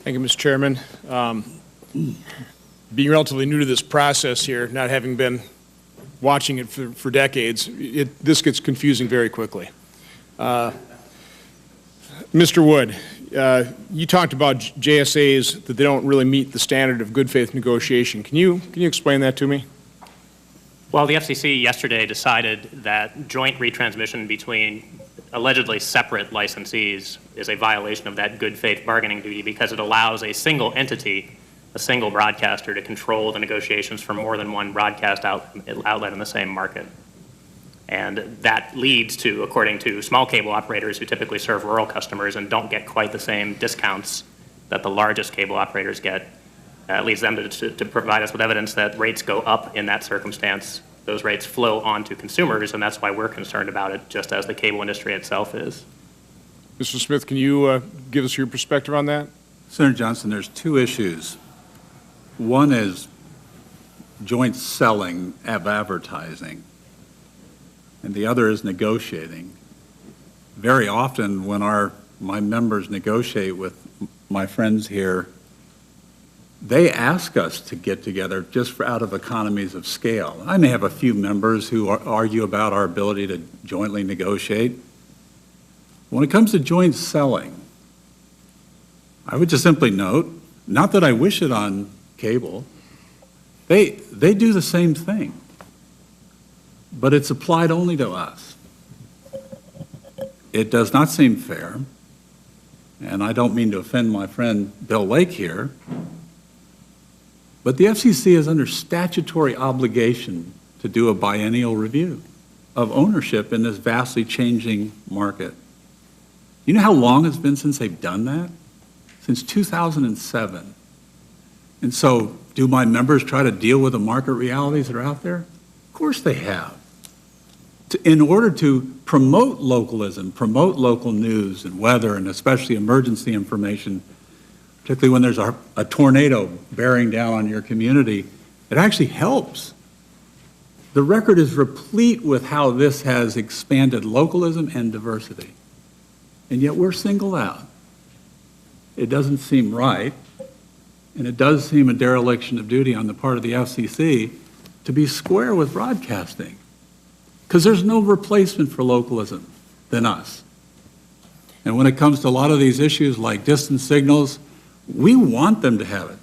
Thank you, Mr. Chairman. Being relatively new to this process here, not having been watching it for decades, this gets confusing very quickly. Mr. Wood, you talked about JSAs, that they don't really meet the standard of good faith negotiation. Can you explain that to me? Well, the FCC yesterday decided that joint retransmission between allegedly separate licensees is a violation of that good faith bargaining duty because it allows a single entity, a single broadcaster, to control the negotiations for more than one broadcast outlet in the same market. And that leads to, according to small cable operators who typically serve rural customers and don't get quite the same discounts that the largest cable operators get, leads them to provide us with evidence that rates go up in that circumstance. Those rates flow on to consumers, and that's why we're concerned about it, just as the cable industry itself is. Mr. Smith, can you give us your perspective on that? Senator Johnson, there's two issues. One is joint selling of advertising, and the other is negotiating. Very often when my members negotiate with my friends here, they ask us to get together just out of economies of scale. I may have a few members who argue about our ability to jointly negotiate. When it comes to joint selling, I would just simply note, not that I wish it on cable, they do the same thing, but it's applied only to us. It does not seem fair, and I don't mean to offend my friend Bill Lake here, but the FCC is under statutory obligation to do a biennial review of ownership in this vastly changing market. You know how long it's been since they've done that? Since 2007. And so, do my members try to deal with the market realities that are out there? Of course they have. In order to promote localism, promote local news and weather, and especially emergency information, particularly when there's a tornado bearing down on your community, it actually helps. The record is replete with how this has expanded localism and diversity. And yet we're singled out. It doesn't seem right, and it does seem a dereliction of duty on the part of the FCC to be square with broadcasting, because there's no replacement for localism than us. And when it comes to a lot of these issues like distance signals, we want them to have it.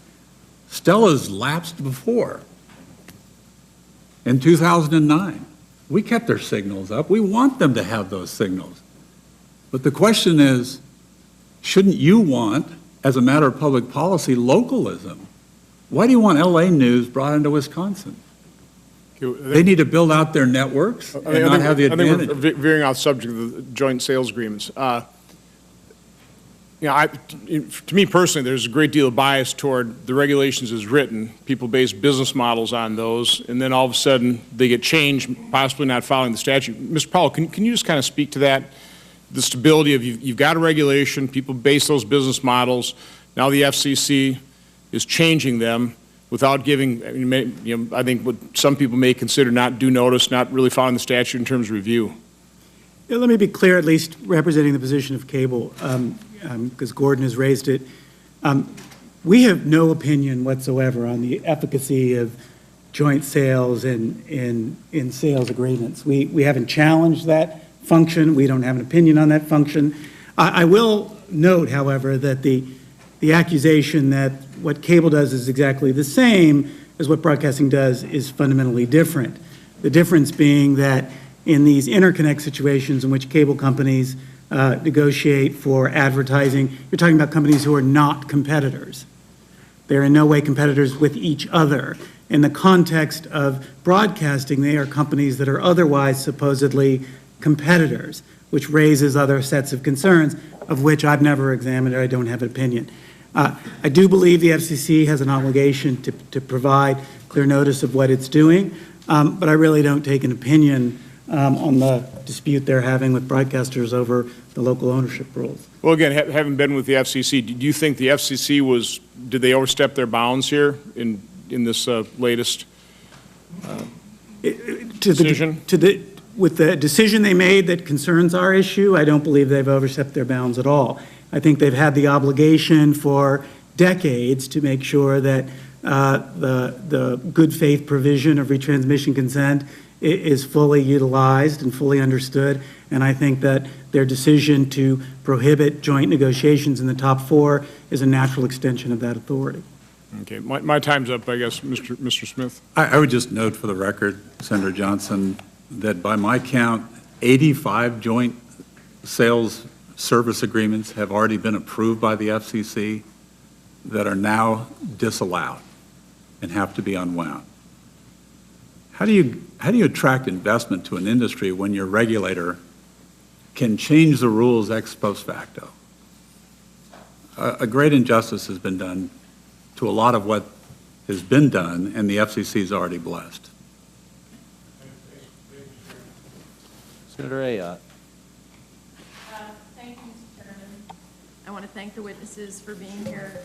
Stella's lapsed before. In 2009, we kept their signals up. We want them to have those signals. But the question is, shouldn't you want, as a matter of public policy, localism? Why do you want LA news brought into Wisconsin? They need to build out their networks and not have the advantage. I think we're veering off subject of the joint sales agreements. To me personally, there's a great deal of bias toward the regulations as written. People base business models on those, and then all of a sudden they get changed, possibly not following the statute. Mr. Powell, can you just kind of speak to that? The stability of you've got a regulation, people base those business models. Now the FCC is changing them without giving, I think what some people may consider not due notice, not really following the statute in terms of review. Yeah, let me be clear, at least representing the position of cable, because Gordon has raised it. We have no opinion whatsoever on the efficacy of joint sales in sales agreements. We haven't challenged that function. We don't have an opinion on that function. I will note, however, that the accusation that what cable does is exactly the same as what broadcasting does is fundamentally different. The difference being that in these interconnect situations in which cable companies negotiate for advertising, you're talking about companies who are not competitors. They're in no way competitors with each other. In the context of broadcasting, they are companies that are otherwise supposedly competitors, which raises other sets of concerns, of which I've never examined or I don't have an opinion. I do believe the FCC has an obligation to provide clear notice of what it's doing, but I really don't take an opinion on the dispute they're having with broadcasters over the local ownership rules. Well, again, having been with the FCC, do you think the FCC did they overstep their bounds here in this latest decision? With the decision they made that concerns our issue, I don't believe they've overstepped their bounds at all. I think they've had the obligation for decades to make sure that the good faith provision of retransmission consent is fully utilized and fully understood. And I think that their decision to prohibit joint negotiations in the top four is a natural extension of that authority. Okay, my time's up, I guess, Mr. Smith. I would just note for the record, Senator Johnson, that by my count, 85 joint sales service agreements have already been approved by the FCC that are now disallowed and have to be unwound. How do you attract investment to an industry when your regulator can change the rules ex post facto? A great injustice has been done to a lot of what has been done, and the FCC is already blessed. Senator Ayotte. Thank you, Mr. Chairman. I want to thank the witnesses for being here.